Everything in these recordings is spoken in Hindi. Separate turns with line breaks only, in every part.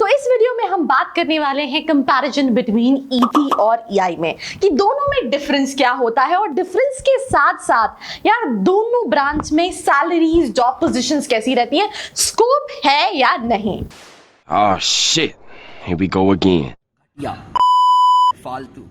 तो इस वीडियो में हम बात करने वाले हैं कंपैरिजन बिटवीन ईटी और ईआई में कि दोनों में डिफरेंस क्या होता है और डिफरेंस के साथ साथ यार दोनों ब्रांच में सैलरीज, जॉब पोजीशंस कैसी रहती है, स्कोप है या नहीं।
Oh shit. Here we go again.
या फालतू।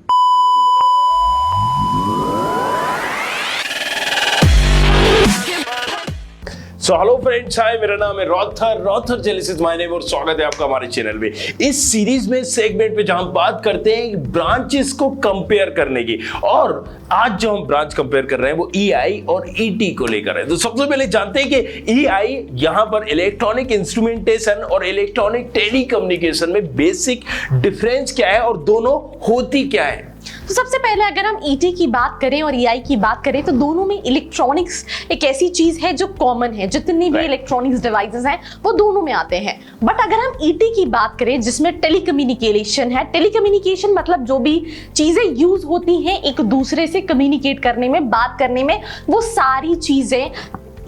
सो हेलो फ्रेंड्स, हाय, मेरा नाम है रॉथर जेलिसिस माय नेम और स्वागत है आपका हमारे चैनल में। इस सीरीज में सेगमेंट पे जहां हम बात करते हैं ब्रांचेस को कंपेयर करने की, और आज जो हम ब्रांच कंपेयर कर रहे हैं वो ईआई और ईटी को लेकर है। तो सबसे पहले जानते हैं कि ईआई यहां पर इलेक्ट्रॉनिक इंस्ट्रूमेंटेशन और इलेक्ट्रॉनिक टेलीकम्युनिकेशन में बेसिक डिफरेंस क्या है और दोनों होती क्या है।
तो सबसे पहले अगर हम ईटी की बात करें और ईआई की बात करें तो दोनों में इलेक्ट्रॉनिक्स एक ऐसी चीज है जो कॉमन है, जितनी भी इलेक्ट्रॉनिक्स डिवाइसेस हैं वो दोनों में आते हैं। बट अगर हम ईटी की बात करें जिसमें टेलीकम्युनिकेशन है, टेलीकम्युनिकेशन मतलब जो भी चीजें यूज होती हैं एक दूसरे से कम्युनिकेट करने में, बात करने में, वो सारी चीजें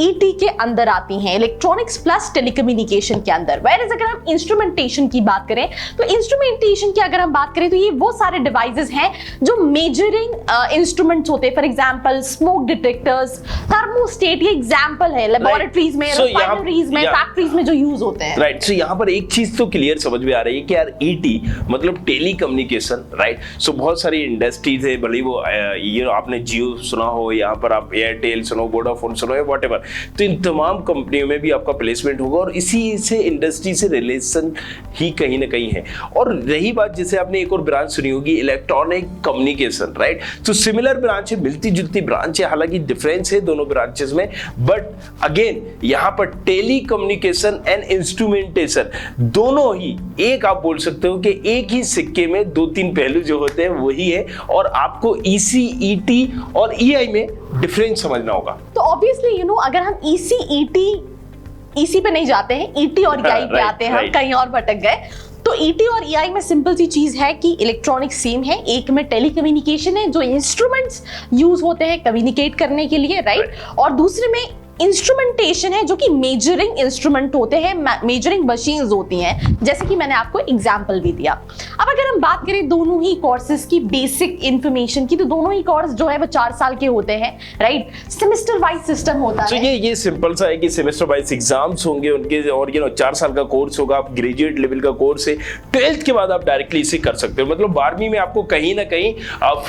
ईटी के अंदर आती हैं, इलेक्ट्रॉनिक्स प्लस टेलीकम्युनिकेशन के अंदर। वेयर अगर हम इंस्ट्रूमेंटेशन की बात करें तो इंस्ट्रूमेंटेशन की अगर हम बात करें तो ये वो सारे डिवाइसेस हैं जो मेजरिंग इंस्ट्रूमेंट्स होते हैं। For example smoke detectors, thermostat, ये एग्जांपल है लेबोरेटरीज में, रिफाइनरीज में, फैक्ट्रीज में जो यूज होते हैं।
राइट, सो यहाँ पर एक चीज तो क्लियर समझ में आ रही है कि यार ईटी मतलब टेलीकम्युनिकेशन, राइट। सो बहुत सारी इंडस्ट्रीज है, भले वो ये आपने जियो सुना हो, यहाँ पर आप एयरटेल सुनो, वोडाफोन सुनो या व्हाटएवर, तो इन तमाम कंपनियों में भी आपका प्लेसमेंट होगा और इसी से इंडस्ट्री से रिलेशन ही कहीं ना कहीं है। और रही बात, जैसे आपने एक और ब्रांच सुनी होगी इलेक्ट्रॉनिक कम्युनिकेशन, राइट। तो सिमिलर ब्रांच है, मिलती जुलती ब्रांच है, हालांकि डिफरेंस है दोनों ब्रांचेस में, बट अगेन यहाँ पर टेली कम्युनिकेशन एंड इंस्ट्रूमेंटेशन दोनों ही एक, आप बोल सकते हो कि एक ही सिक्के में दो तीन पहलू जो होते हैं वही है, और आपको ईसी, ईटी और ईआई में डिफरेंस समझना होगा।
तो ऑब्वियसली अगर हम ईसी पे नहीं जाते हैं, ईटी और ईआई पे आते हैं, हम कहीं और भटक गए। तो ईटी और ईआई में सिंपल सी चीज है कि इलेक्ट्रॉनिक सेम है, एक में टेलीकम्युनिकेशन है जो इंस्ट्रूमेंट्स यूज होते हैं कम्युनिकेट करने के लिए, राइट, और दूसरे में इंस्ट्रूमेंटेशन है जो कि मेजरिंग इंस्ट्रूमेंट होते हैं, मेजरिंग मशीन्स होती हैं, जैसे कि मैंने आपको एग्जांपल भी दिया। अब अगर हम बात करें दोनों ही कोर्सेज की बेसिक इंफॉर्मेशन की, तो दोनों ही कोर्स जो है वो 4 साल के होते हैं, राइट। सेमेस्टर वाइज सिस्टम होता है।
ये सिंपल सा है कि सेमेस्टर वाइज एग्जाम्स होंगे उनके, और 4 साल का कोर्स होगा, आप ग्रेजुएट लेवल का कोर्स है। 12th के बाद आप डायरेक्टली इसे कर सकते हो, मतलब 12वीं में आपको कहीं ना कहीं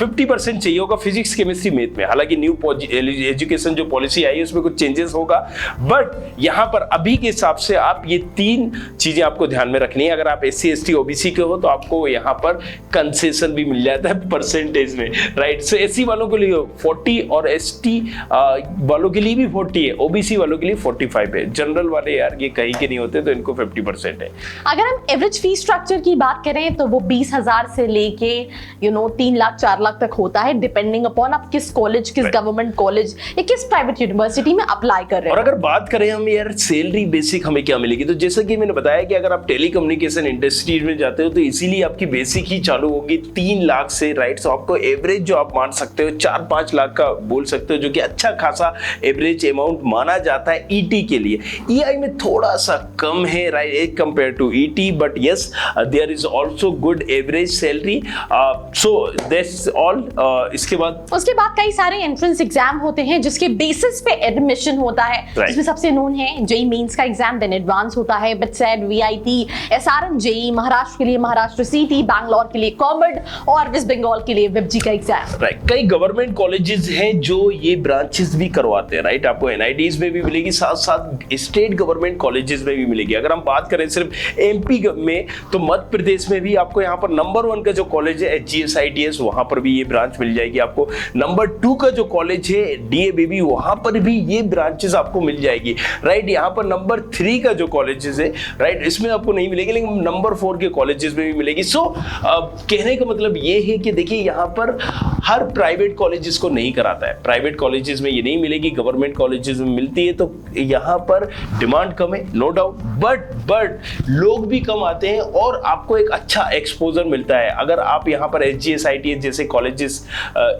50% चाहिए होगा फिजिक्स, केमिस्ट्री, मैथ में। हालांकि न्यू एजुकेशन जो पॉलिसी आई है उसमें कुछ चेंजेस होगा, बट यहां पर अभी के हिसाब से आप ये 3 चीजें आपको ध्यान में रखनी है। अगर आप SC ST OBC के हो तो आपको यहां पर कंसेशन भी मिल जाता है परसेंटेज में, राइट। सो SC वालों के लिए 40 और ST वालों के लिए भी 40 है, OBC वालों के लिए 45 है। जनरल वाले यार ये कहीं के नहीं होते तो इनको 50% है।
अगर हम एवरेज फीस स्ट्रक्चर की बात करें तो वो 20,000 से लेके 3 लाख 4 लाख तक होता है, डिपेंडिंग अपॉन आप किस कॉलेज, किस गवर्नमेंट कॉलेज या किस प्राइवेट यूनिवर्सिटी में अप्लाई कर रहे हैं।
और अगर बात करें हम यार सैलरी बेसिक हमें क्या मिलेगी, तो जैसा कि मैंने बताया कि अगर आप टेलीकम्युनिकेशन इंडस्ट्री में जाते हो तो इसीलिए आपकी बेसिक ही चालू होगी 3 लाख से, राइट। सो आपको एवरेज जो आप मान सकते हो 4-5 लाख का बोल सकते हो, जो कि अच्छा खासा एवरेज अमाउंट माना जाता है ईटी के लिए। ईआई में थोड़ा सा कम है, right, as compare to ET, but yes there is also good average salary. So that's all. उसके बाद
कई सारे एंट्रेंस एग्जाम होते हैं जिसके बेसिस पे एडमिशन होता है, इसमें सबसे नोन है जेई मेंस का एग्जाम, देन एडवांस होता है BITSAT, VIT, SRM JEE, Maharashtra के लिए महाराष्ट्र सीटी, बैंगलोर के लिए कॉमर्ड और वेस्ट बंगाल के लिए वेबजी का एग्जाम,
राइट। कई गवर्नमेंट कॉलेजेस हैं जो ये ब्रांचेस भी करवाते हैं, राइट। आपको एनआईटीज में भी मिलेगी, साथ साथ स्टेट गवर्नमेंट कॉलेजेस में भी मिलेगी। अगर हम बात करें सिर्फ एमपी में तो मध्य प्रदेश में भी आपको यहाँ पर नंबर 1 का जो कॉलेज है HGSITS, वहां पर भी ये ब्रांच मिल जाएगी आपको। नंबर 2 का जो कॉलेज है DABB, वहां पर भी ये ब्रांचेस आपको मिल जाएगी, राइट। यहाँ पर नंबर 3 का जो कॉलेजेस है, राइट, इसमें आपको नहीं मिलेगी, लेकिन नंबर 4 के कॉलेजेस में भी मिलेगी। सो कहने का मतलब ये है कि देखिए यहाँ पर हर प्राइवेट कॉलेजेस को नहीं कराता है, प्राइवेट कॉलेजेस में ये नहीं मिलेगी, गवर्नमेंट कॉलेजेस में मिलती है। तो यहाँ पर डिमांड कम है, नो डाउट, बट लोग भी कम आते हैं और आपको एक अच्छा एक्सपोजर मिलता है। अगर आप यहाँ पर HGSITS जैसे कॉलेजेस,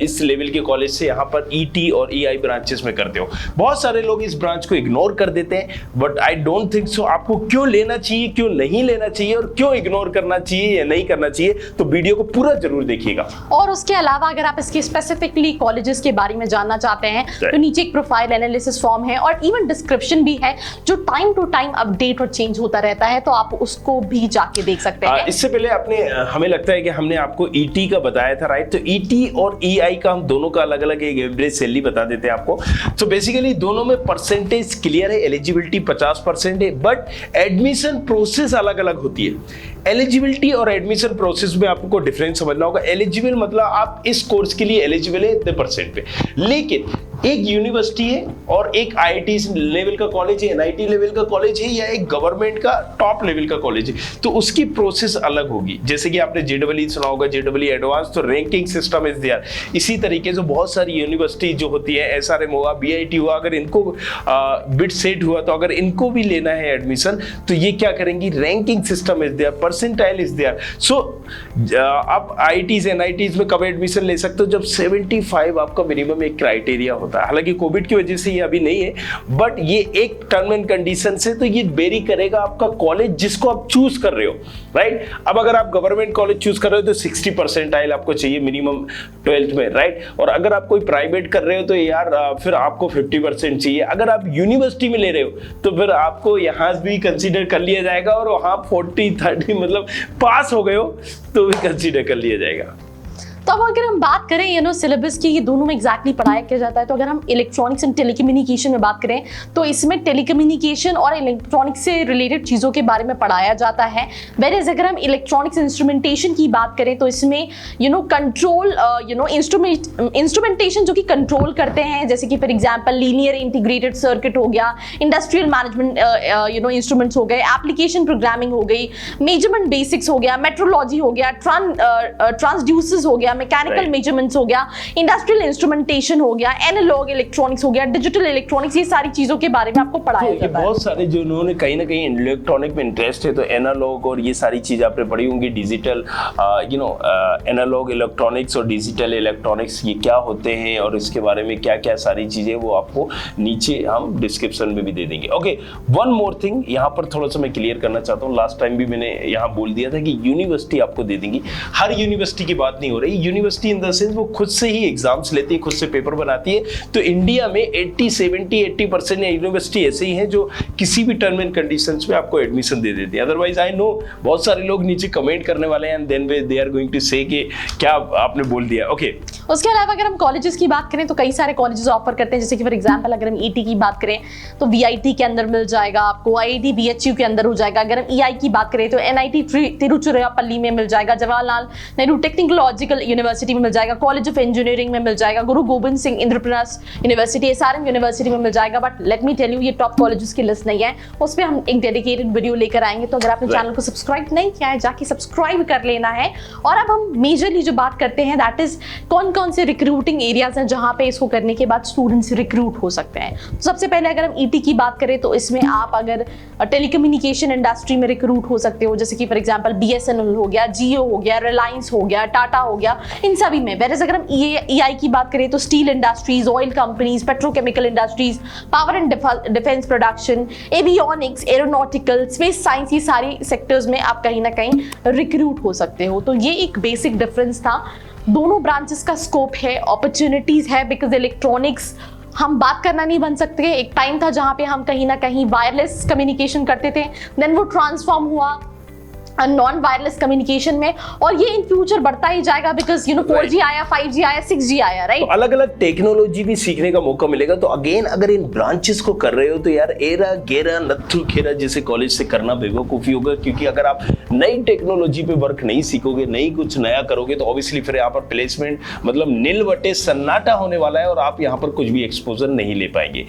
इस लेवल के कॉलेज से यहाँ पर ET और EI ब्रांचेस में करते हो। बहुत सारे सारे लोग इस ब्रांच को इग्नोर कर देते हैं, but I don't think so. आपको क्यों लेना चाहिए, क्यों नहीं लेना चाहिए और क्यों इग्नोर करना चाहिए या नहीं करना चाहिए, तो वीडियो को पूरा जरूर देखिएगा।
और उसके अलावा अगर आप इसके स्पेसिफिकली कॉलेजेस के बारे में जानना चाहते हैं तो नीचे एक प्रोफाइल एनालिसिस फॉर्म है और इवन डिस्क्रिप्शन भी है जो टाइम टू टाइम अपडेट और चेंज होता रहता है, तो आप उसको भी जाके देख सकते हैं।
इससे पहले आपने हमें लगता है कि हमने आपको ईटी का बताया था, राइट? तो ईटी और ईआई का हम दोनों का अलग अलग एक एवरेज सैलरी बता देते हैं आपको। तो बेसिकली दोनों में परसेंटेज क्लियर है, एलिजिबिलिटी 50% है, बट एडमिशन प्रोसेस अलग अलग होती है। एलिजिबिलिटी और एडमिशन प्रोसेस में आपको डिफरेंस समझना होगा। एलिजिबल मतलब आप इस कोर्स के लिए एलिजिबल है इतने परसेंट पे, लेकिन एक यूनिवर्सिटी है और एक आईआईटी लेवल का कॉलेज है, एनआईटी लेवल का कॉलेज है या एक गवर्नमेंट का टॉप लेवल का कॉलेज है, तो उसकी प्रोसेस अलग होगी। जैसे कि आपने जेडब्ल्यू सुना होगा, जेडब्ल्यू एडवांस, तो रैंकिंग सिस्टम इज देयर। इसी तरीके से बहुत सारी यूनिवर्सिटी जो होती है, एसआरएम हुआ, बीआईटी हुआ, अगर इनको बिट सेट हुआ तो अगर इनको भी लेना है एडमिशन तो ये क्या करेंगी, ranking system is there, percentile is there. So आप आईआईटीज एनआईटीज में कब एडमिशन ले सकते हो, जब 75 आपका मिनिमम एक क्राइटेरिया होता है। हालांकि कोविड की वजह से ये अभी नहीं है, बट ये एक टर्म एंड कंडीशन से, तो ये वेरी करेगा आपका कॉलेज जिसको आप चूज कर रहे हो, राइट? अब अगर आप गवर्नमेंट कॉलेज चूज कर रहे हो तो 60 परसेंटाइल आपको चाहिए मिनिमम 12th में, राइट? और अगर आप कोई प्राइवेट कर रहे हो तो यार फिर आपको 50% चाहिए। अगर आप यूनिवर्सिटी में ले रहे हो तो फिर आपको यहाँ भी कंसीडर कर लिया जाएगा और वहाँ 40-30 मतलब पास हो गए हो तो भी कंसीडर कर लिया जाएगा।
तो अब अगर हम बात करें सिलेबस की, ये दोनों में एग्जैक्टली पढ़ाया क्या जाता है, तो अगर हम इलेक्ट्रॉनिक्स एंड टेलीकम्युनिकेशन में बात करें तो इसमें टेलीकम्युनिकेशन और इलेक्ट्रॉनिक्स से रिलेटेड चीज़ों के बारे में पढ़ाया जाता है। वेरेज अगर हम इलेक्ट्रॉनिक्स इंस्ट्रूमेंटेशन की बात करें तो इसमें कंट्रोल इंस्ट्रूमेंटेशन जो कि कंट्रोल करते हैं, जैसे कि for example linear integrated circuit हो गया, इंडस्ट्रियल मैनेजमेंट इंस्ट्रूमेंट्स हो गए, एप्लीकेशन प्रोग्रामिंग हो गई, मेजरमेंट बेसिक्स हो गया, मेट्रोलॉजी हो गया, ट्रांसड्यूसर्स हो गया, मैकेनिकल मेजरमेंट्स हो गया, इंडस्ट्रियल इंस्ट्रूमेंटेशन हो गया, एनालॉग इलेक्ट्रॉनिक्स हो गया, डिजिटल इलेक्ट्रॉनिक्स, ये सारी चीजों के बारे में आपको पढ़ाया जाता है।
बहुत सारे जो उन्होंने कहीं ना कहीं इलेक्ट्रॉनिक में इंटरेस्ट है तो एनालॉग और ये सारी चीज आपने पढ़ी होंगी, डिजिटल एनालॉग इलेक्ट्रॉनिक्स और डिजिटल इलेक्ट्रॉनिक्स ये क्या होते हैं और इसके बारे में क्या क्या सारी चीजें वो आपको नीचे हम डिस्क्रिप्शन में भी दे देंगे। ओके, वन मोर थिंग यहाँ पर थोड़ा सा मैं क्लियर करना चाहता हूँ। लास्ट टाइम भी मैंने यहाँ बोल दिया था कि यूनिवर्सिटी आपको दे देंगी, हर यूनिवर्सिटी की बात नहीं हो रही। यूनिवर्सिटी इन द सेंस वो खुद से ही एग्जाम्स लेती है, खुद से पेपर बनाती है। तो इंडिया में 80% या यूनिवर्सिटी ऐसे ही हैं जो किसी भी टर्म एंड कंडीशंस में आपको एडमिशन दे देती है। अदरवाइज आई नो बहुत सारे लोग नीचे कमेंट करने वाले हैं and then they are going to say कि क्या आपने बोल दिया। ओके,
उसके अलावा अगर हम कॉलेजेस की बात करें तो कई सारे कॉलेजेस ऑफर करते हैं, जैसे कि फॉर एग्जांपल अगर हम ईटी की बात करें तो वीआईटी के अंदर मिल जाएगा आपको, आईआईटी बीएचयू के अंदर हो जाएगा। अगर हम ईआई की बात करें तो एनआईटी तिरुचिरापल्ली में मिल जाएगा, जवाहरलाल नेहरू टेक्नोलॉजिकल यूनिवर्सिटी में मिल जाएगा, कॉलेज ऑफ इंजीनियरिंग में मिल जाएगा, Guru Gobind Singh Indraprastha university, SRM university में मिल जाएगा। But let me tell you, ये टॉप कॉलेजेस की लिस्ट नहीं है, उस पर हम एक डेडिकेटेड वीडियो लेकर आएंगे। तो अगर आपने चैनल को सब्सक्राइब नहीं किया है जाके सब्सक्राइब कर लेना है। और अब हम मेजरली जो बात करते हैं दैट इज कौन कौन से रिक्रूटिंग एरियाज हैं जहां पे इसको करने के बाद स्टूडेंट्स रिक्रूट हो सकते हैं। तो सबसे पहले अगर हम ईटी की बात करें तो इसमें आप अगर टेलीकम्युनिकेशन इंडस्ट्री में रिक्रूट हो सकते हो, जैसे कि फॉर एग्जांपल बीएसएनएल हो गया, जियो हो गया, रिलायंस हो गया, टाटा हो गया, इन सभी में। वेरेज अगर हम ईआई की बात करें तो steel industries, oil companies, petrochemical industries, power and defence production, avionics, aeronautical, space science, ये सारी सेक्टर्स में आप कहीं ना कहीं रिक्रूट हो सकते हो। तो ये एक बेसिक डिफरेंस था। दोनों ब्रांचेस का स्कोप है, अपॉर्चुनिटीज है, बिकॉज इलेक्ट्रॉनिक्स हम बात करना नहीं बन सकते। एक टाइम था जहां पे हम कहीं ना कहीं वायरलेस कम्युनिकेशन करते थे, देन वो ट्रांसफॉर्म हुआ नॉन वायरलेस कम्युनिकेशन में, और ये इन फ्यूचर बढ़ता ही जाएगा बिकॉज 4G आया, 5G आया, 6G आया, राइट?
तो अलग अलग टेक्नोलॉजी भी सीखने का मौका मिलेगा। तो अगेन अगर इन ब्रांचेस को कर रहे हो तो यार एरा गेरा नत्थु खेरा जैसे कॉलेज से करना बेवकूफी होगा, क्योंकि अगर आप नई टेक्नोलॉजी पे वर्क नहीं सीखोगे, नहीं कुछ नया करोगे तो ऑब्वियसली फिर यहाँ पर प्लेसमेंट मतलब नील बटे सन्नाटा होने वाला है और आप यहाँ पर कुछ भी एक्सपोजर नहीं ले पाएंगे।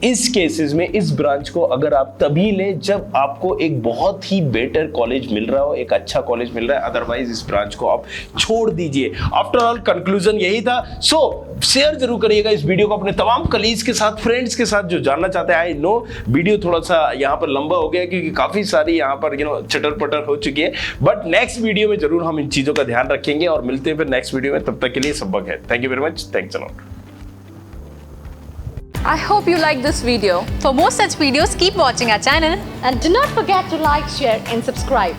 इस केसेस में इस ब्रांच को अगर आप तभी लें जब आपको एक बहुत ही बेटर कॉलेज मिल रहा हो, एक अच्छा कॉलेज मिल रहा है, अदरवाइज इस ब्रांच को आप छोड़ दीजिए। आफ्टर ऑल कंक्लूजन यही था। सो शेयर जरूर करिएगा इस वीडियो को अपने तमाम कलीग्स के साथ, फ्रेंड्स के साथ जो जानना चाहते हैं। आई नो वीडियो थोड़ा सा यहाँ पर लंबा हो गया क्योंकि काफी सारी यहाँ पर चटर पटर हो चुकी है, बट नेक्स्ट वीडियो में जरूर हम इन चीजों का ध्यान रखेंगे और मिलते हैं फिर नेक्स्ट वीडियो में। तब तक के लिए सबक है। Thank you very much, thanks a lot.
I hope you like this video. For more such videos, keep watching our channel.
And do not forget to like, share and subscribe.